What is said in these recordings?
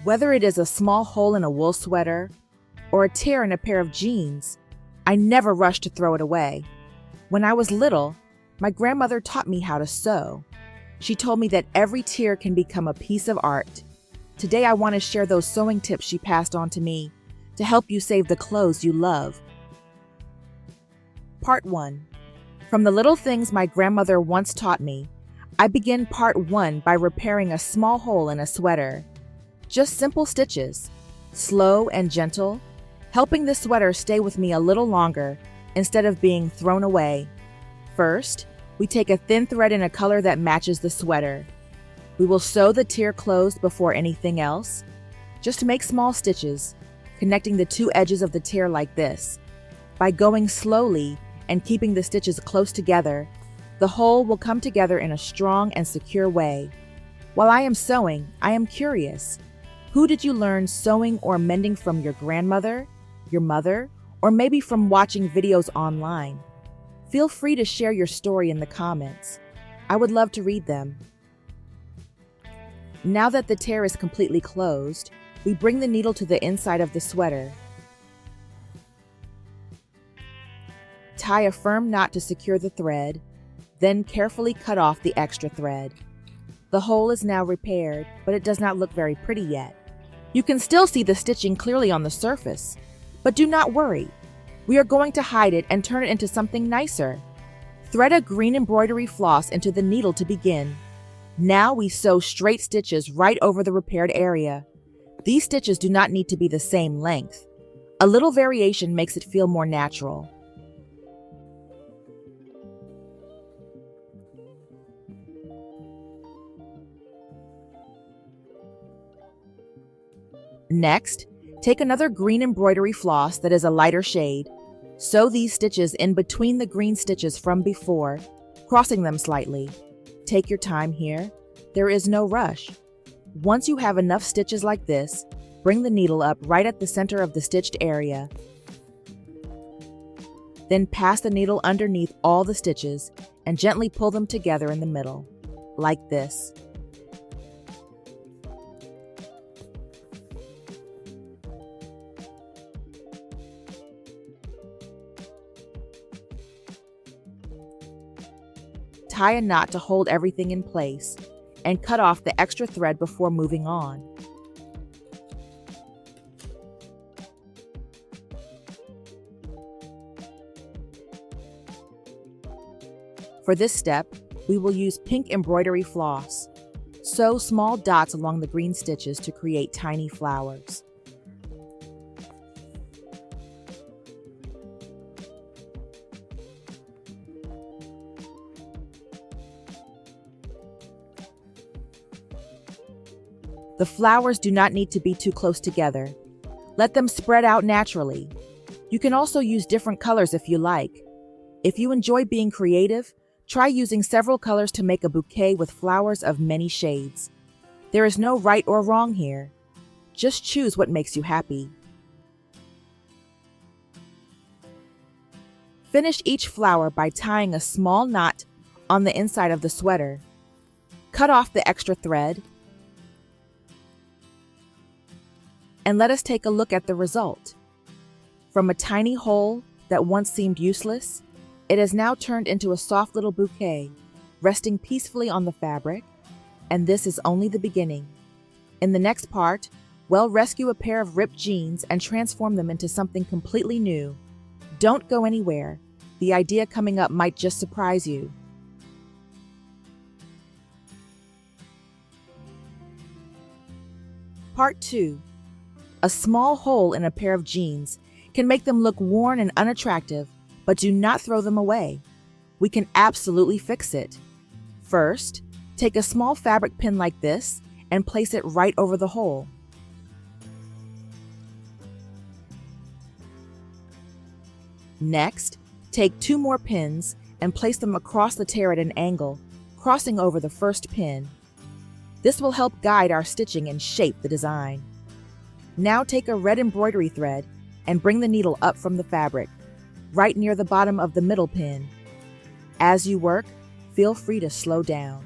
Whether it is a small hole in a wool sweater or a tear in a pair of jeans, I never rush to throw it away. When I was little, my grandmother taught me how to sew. She told me that every tear can become a piece of art. Today I want to share those sewing tips she passed on to me to help you save the clothes you love. Part 1. From the little things my grandmother once taught me, I begin part 1 by repairing a small hole in a sweater. Just simple stitches, slow and gentle, helping the sweater stay with me a little longer instead of being thrown away. First, we take a thin thread in a color that matches the sweater. We will sew the tear closed before anything else. Just make small stitches, connecting the two edges of the tear like this. By going slowly and keeping the stitches close together, the whole will come together in a strong and secure way. While I am sewing, I am curious. Who did you learn sewing or mending from? Your grandmother, your mother, or maybe from watching videos online? Feel free to share your story in the comments. I would love to read them. Now that the tear is completely closed, we bring the needle to the inside of the sweater. Tie a firm knot to secure the thread, then carefully cut off the extra thread. The hole is now repaired, but it does not look very pretty yet. You can still see the stitching clearly on the surface, but do not worry. We are going to hide it and turn it into something nicer. Thread a green embroidery floss into the needle to begin. Now we sew straight stitches right over the repaired area. These stitches do not need to be the same length. A little variation makes it feel more natural. Next, take another green embroidery floss that is a lighter shade. Sew these stitches in between the green stitches from before, crossing them slightly. Take your time here. There is no rush. Once you have enough stitches like this, bring the needle up right at the center of the stitched area. Then pass the needle underneath all the stitches and gently pull them together in the middle, like this. Tie a knot to hold everything in place, and cut off the extra thread before moving on. For this step, we will use pink embroidery floss. Sew small dots along the green stitches to create tiny flowers. The flowers do not need to be too close together. Let them spread out naturally. You can also use different colors if you like. If you enjoy being creative, try using several colors to make a bouquet with flowers of many shades. There is no right or wrong here. Just choose what makes you happy. Finish each flower by tying a small knot on the inside of the sweater. Cut off the extra thread, and let us take a look at the result. From a tiny hole that once seemed useless, it has now turned into a soft little bouquet, resting peacefully on the fabric, and this is only the beginning. In the next part, we'll rescue a pair of ripped jeans and transform them into something completely new. Don't go anywhere. The idea coming up might just surprise you. Part 2. A small hole in a pair of jeans can make them look worn and unattractive, but do not throw them away. We can absolutely fix it. First, take a small fabric pin like this and place it right over the hole. Next, take 2 more pins and place them across the tear at an angle, crossing over the first pin. This will help guide our stitching and shape the design. Now take a red embroidery thread and bring the needle up from the fabric, right near the bottom of the middle pin. As you work, feel free to slow down.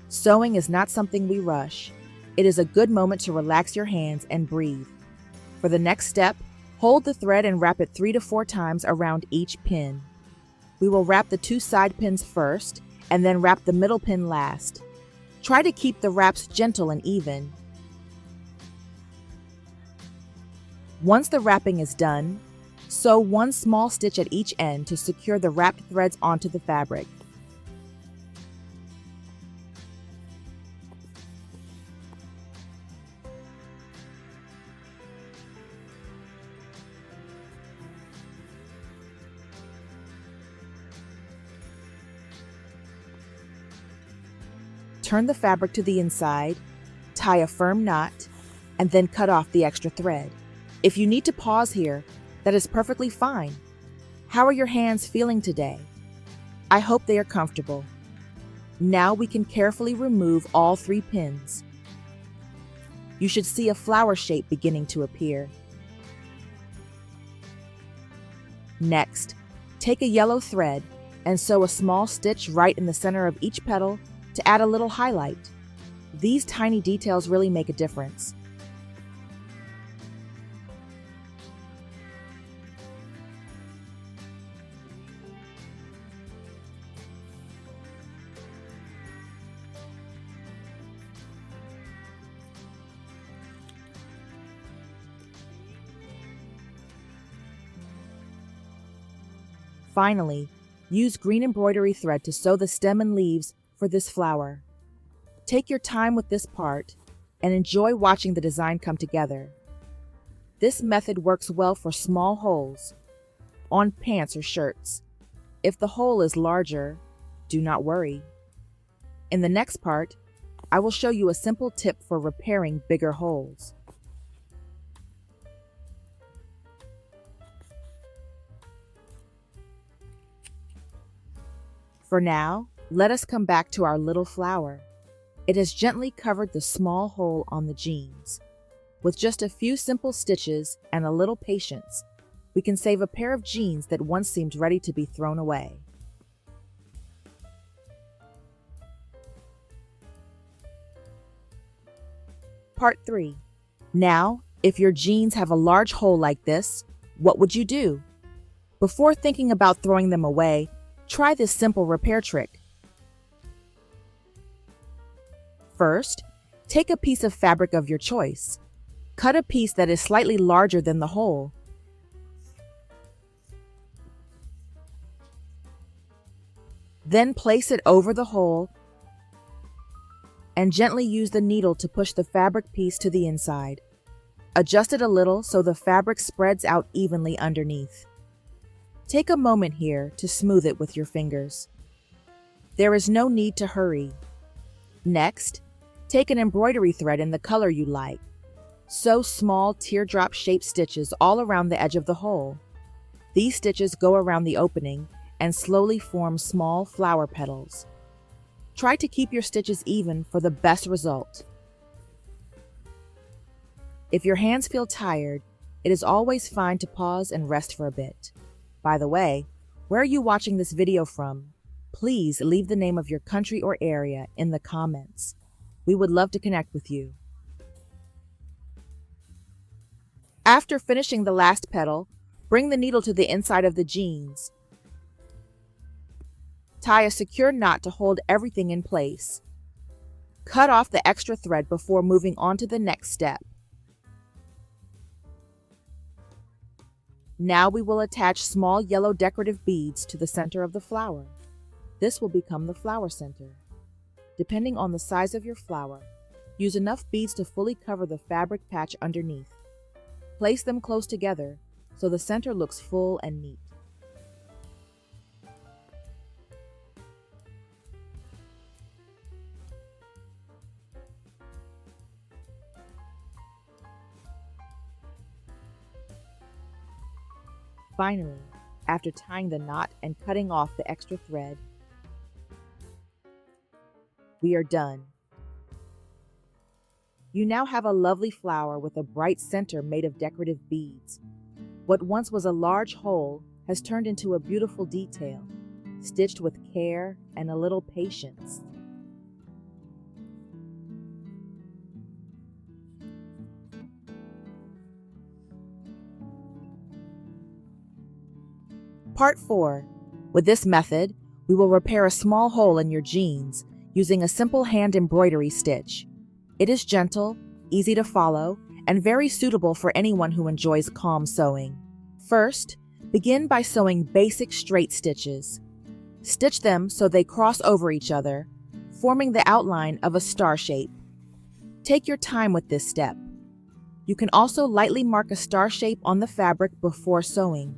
Sewing is not something we rush. It is a good moment to relax your hands and breathe. For the next step, hold the thread and wrap it 3 to 4 times around each pin. We will wrap the 2 side pins first and then wrap the middle pin last. Try to keep the wraps gentle and even. Once the wrapping is done, sew 1 small stitch at each end to secure the wrapped threads onto the fabric. Turn the fabric to the inside, tie a firm knot, and then cut off the extra thread. If you need to pause here, that is perfectly fine. How are your hands feeling today? I hope they are comfortable. Now we can carefully remove all 3 pins. You should see a flower shape beginning to appear. Next, take a yellow thread and sew a small stitch right in the center of each petal to add a little highlight. These tiny details really make a difference. Finally, use green embroidery thread to sew the stem and leaves for this flower. Take your time with this part and enjoy watching the design come together. This method works well for small holes on pants or shirts. If the hole is larger, do not worry. In the next part, I will show you a simple tip for repairing bigger holes. For now, let us come back to our little flower. It has gently covered the small hole on the jeans. With just a few simple stitches and a little patience, we can save a pair of jeans that once seemed ready to be thrown away. Part 3. Now, if your jeans have a large hole like this, what would you do? Before thinking about throwing them away, try this simple repair trick. First, take a piece of fabric of your choice. Cut a piece that is slightly larger than the hole. Then place it over the hole and gently use the needle to push the fabric piece to the inside. Adjust it a little so the fabric spreads out evenly underneath. Take a moment here to smooth it with your fingers. There is no need to hurry. Next, take an embroidery thread in the color you like. Sew small teardrop-shaped stitches all around the edge of the hole. These stitches go around the opening and slowly form small flower petals. Try to keep your stitches even for the best result. If your hands feel tired, it is always fine to pause and rest for a bit. By the way, where are you watching this video from? Please leave the name of your country or area in the comments. We would love to connect with you. After finishing the last petal, bring the needle to the inside of the jeans. Tie a secure knot to hold everything in place. Cut off the extra thread before moving on to the next step. Now we will attach small yellow decorative beads to the center of the flower. This will become the flower center. Depending on the size of your flower, use enough beads to fully cover the fabric patch underneath. Place them close together so the center looks full and neat. Finally, after tying the knot and cutting off the extra thread, we are done. You now have a lovely flower with a bright center made of decorative beads. What once was a large hole has turned into a beautiful detail, stitched with care and a little patience. Part 4. With this method, we will repair a small hole in your jeans using a simple hand embroidery stitch. It is gentle, easy to follow, and very suitable for anyone who enjoys calm sewing. First, begin by sewing basic straight stitches. Stitch them so they cross over each other, forming the outline of a star shape. Take your time with this step. You can also lightly mark a star shape on the fabric before sewing.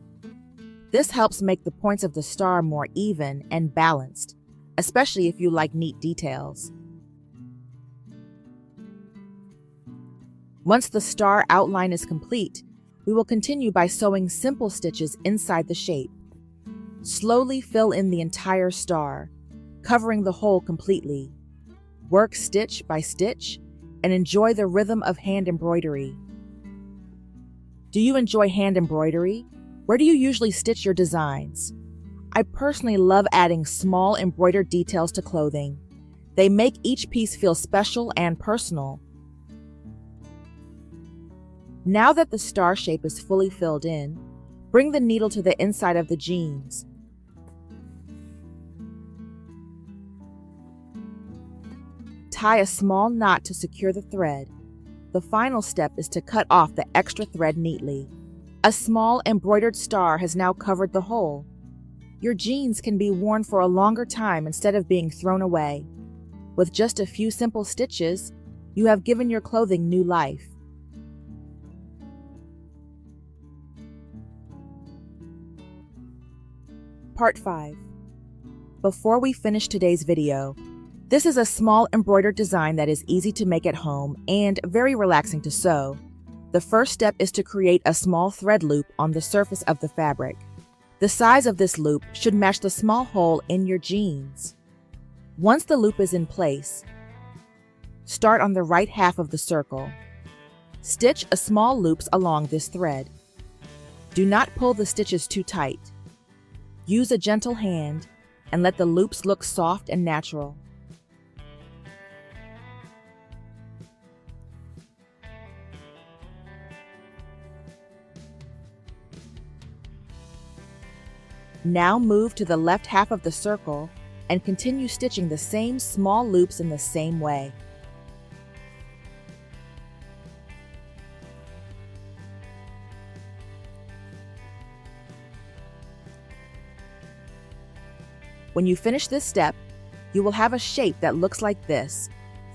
This helps make the points of the star more even and balanced, especially if you like neat details. Once the star outline is complete, we will continue by sewing simple stitches inside the shape. Slowly fill in the entire star, covering the hole completely. Work stitch by stitch and enjoy the rhythm of hand embroidery. Do you enjoy hand embroidery? Where do you usually stitch your designs? I personally love adding small embroidered details to clothing. They make each piece feel special and personal. Now that the star shape is fully filled in, bring the needle to the inside of the jeans. Tie a small knot to secure the thread. The final step is to cut off the extra thread neatly. A small embroidered star has now covered the hole. Your jeans can be worn for a longer time instead of being thrown away. With just a few simple stitches, you have given your clothing new life. Part 5. Before we finish today's video, this is a small embroidered design that is easy to make at home and very relaxing to sew. The first step is to create a small thread loop on the surface of the fabric. The size of this loop should match the small hole in your jeans. Once the loop is in place, start on the right half of the circle. Stitch a small loops along this thread. Do not pull the stitches too tight. Use a gentle hand and let the loops look soft and natural. Now move to the left half of the circle and continue stitching the same small loops in the same way. When you finish this step, you will have a shape that looks like this,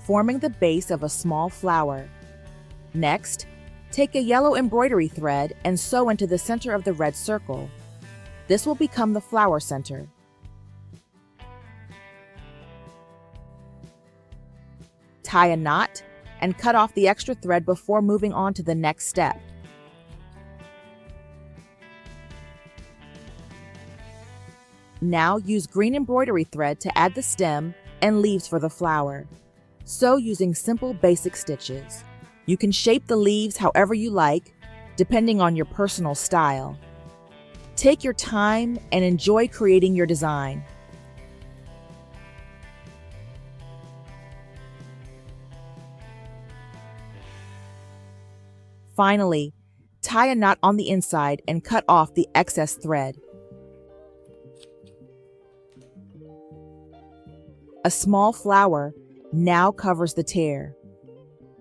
forming the base of a small flower. Next, take a yellow embroidery thread and sew into the center of the red circle. This will become the flower center. Tie a knot and cut off the extra thread before moving on to the next step. Now use green embroidery thread to add the stem and leaves for the flower. Sew using simple basic stitches. You can shape the leaves however you like, depending on your personal style. Take your time and enjoy creating your design. Finally, tie a knot on the inside and cut off the excess thread. A small flower now covers the tear.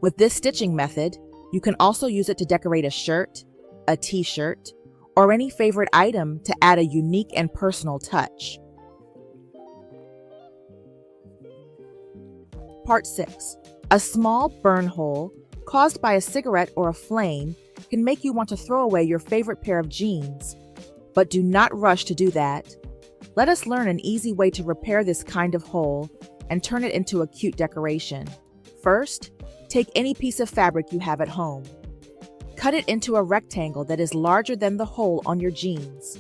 With this stitching method, you can also use it to decorate a shirt, a t-shirt, or any favorite item to add a unique and personal touch. Part 6. A small burn hole caused by a cigarette or a flame can make you want to throw away your favorite pair of jeans. But do not rush to do that. Let us learn an easy way to repair this kind of hole and turn it into a cute decoration. First, take any piece of fabric you have at home. Cut it into a rectangle that is larger than the hole on your jeans.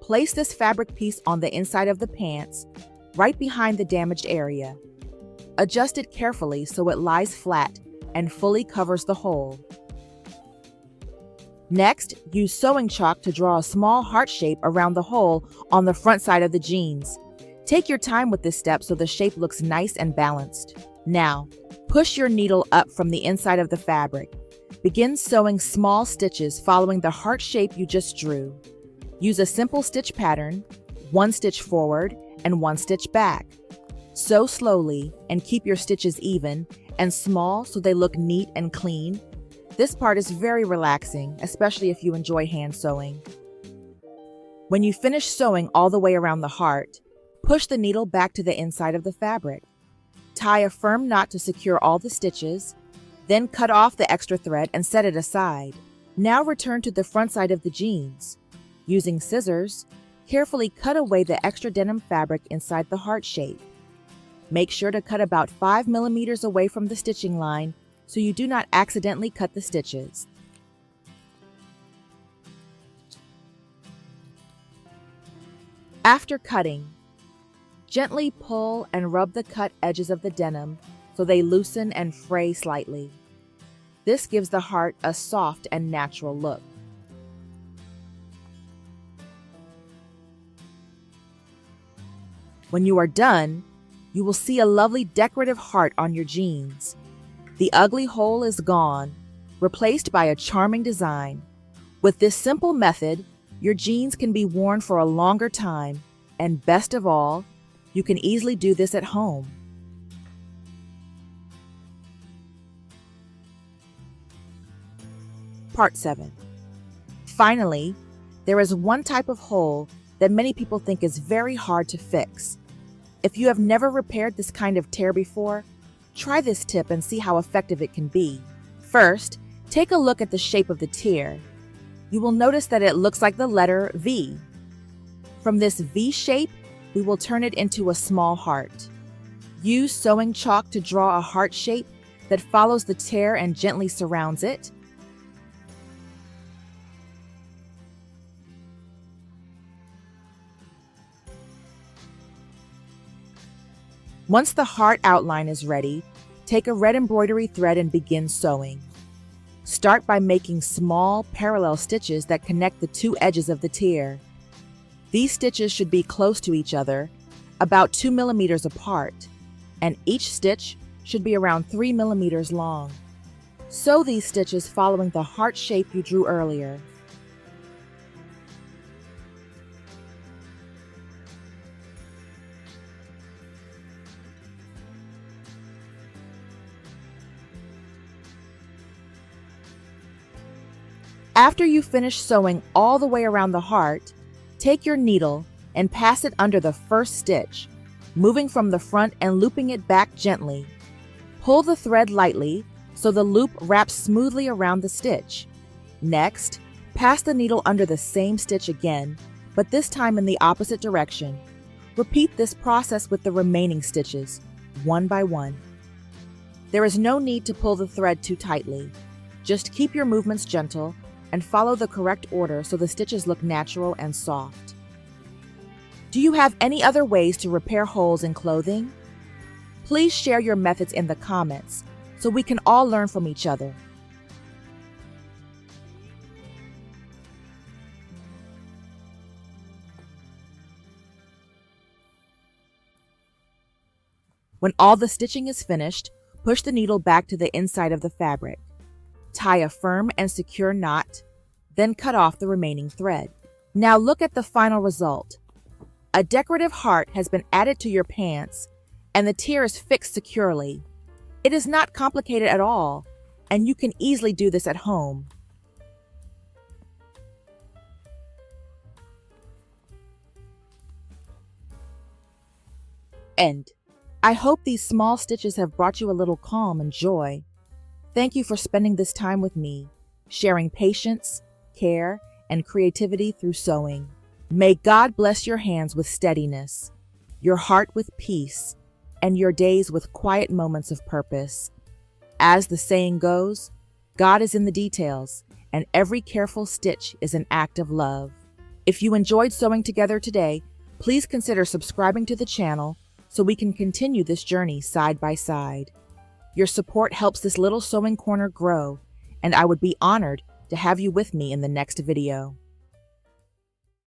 Place this fabric piece on the inside of the pants, right behind the damaged area. Adjust it carefully so it lies flat and fully covers the hole. Next, use sewing chalk to draw a small heart shape around the hole on the front side of the jeans. Take your time with this step so the shape looks nice and balanced. Now, push your needle up from the inside of the fabric. Begin sewing small stitches following the heart shape you just drew. Use a simple stitch pattern, 1 stitch forward and 1 stitch back. Sew slowly and keep your stitches even and small so they look neat and clean. This part is very relaxing, especially if you enjoy hand sewing. When you finish sewing all the way around the heart, push the needle back to the inside of the fabric. Tie a firm knot to secure all the stitches, then cut off the extra thread and set it aside. Now return to the front side of the jeans. Using scissors, carefully cut away the extra denim fabric inside the heart shape. Make sure to cut about 5 millimeters away from the stitching line so you do not accidentally cut the stitches. After cutting, gently pull and rub the cut edges of the denim so they loosen and fray slightly. This gives the heart a soft and natural look. When you are done, you will see a lovely decorative heart on your jeans. The ugly hole is gone, replaced by a charming design. With this simple method, your jeans can be worn for a longer time, and best of all, you can easily do this at home. Part 7. Finally, there is one type of hole that many people think is very hard to fix. If you have never repaired this kind of tear before, try this tip and see how effective it can be. First, take a look at the shape of the tear. You will notice that it looks like the letter V. From this V shape, we will turn it into a small heart. Use sewing chalk to draw a heart shape that follows the tear and gently surrounds it. Once the heart outline is ready, take a red embroidery thread and begin sewing. Start by making small parallel stitches that connect the 2 edges of the tear. These stitches should be close to each other, about 2 millimeters apart, and each stitch should be around 3 millimeters long. Sew these stitches following the heart shape you drew earlier. After you finish sewing all the way around the heart, take your needle and pass it under the first stitch, moving from the front and looping it back gently. Pull the thread lightly so the loop wraps smoothly around the stitch. Next, pass the needle under the same stitch again, but this time in the opposite direction. Repeat this process with the remaining stitches, one by one. There is no need to pull the thread too tightly. Just keep your movements gentle and follow the correct order so the stitches look natural and soft. Do you have any other ways to repair holes in clothing? Please share your methods in the comments so we can all learn from each other. When all the stitching is finished, push the needle back to the inside of the fabric. Tie a firm and secure knot, then cut off the remaining thread. Now look at the final result. A decorative heart has been added to your pants, and the tear is fixed securely. It is not complicated at all, and you can easily do this at home. End. I hope these small stitches have brought you a little calm and joy. Thank you for spending this time with me, sharing patience, care, and creativity through sewing. May God bless your hands with steadiness, your heart with peace, and your days with quiet moments of purpose. As the saying goes, God is in the details, and every careful stitch is an act of love. If you enjoyed sewing together today, please consider subscribing to the channel so we can continue this journey side by side. Your support helps this little sewing corner grow, and I would be honored to have you with me in the next video.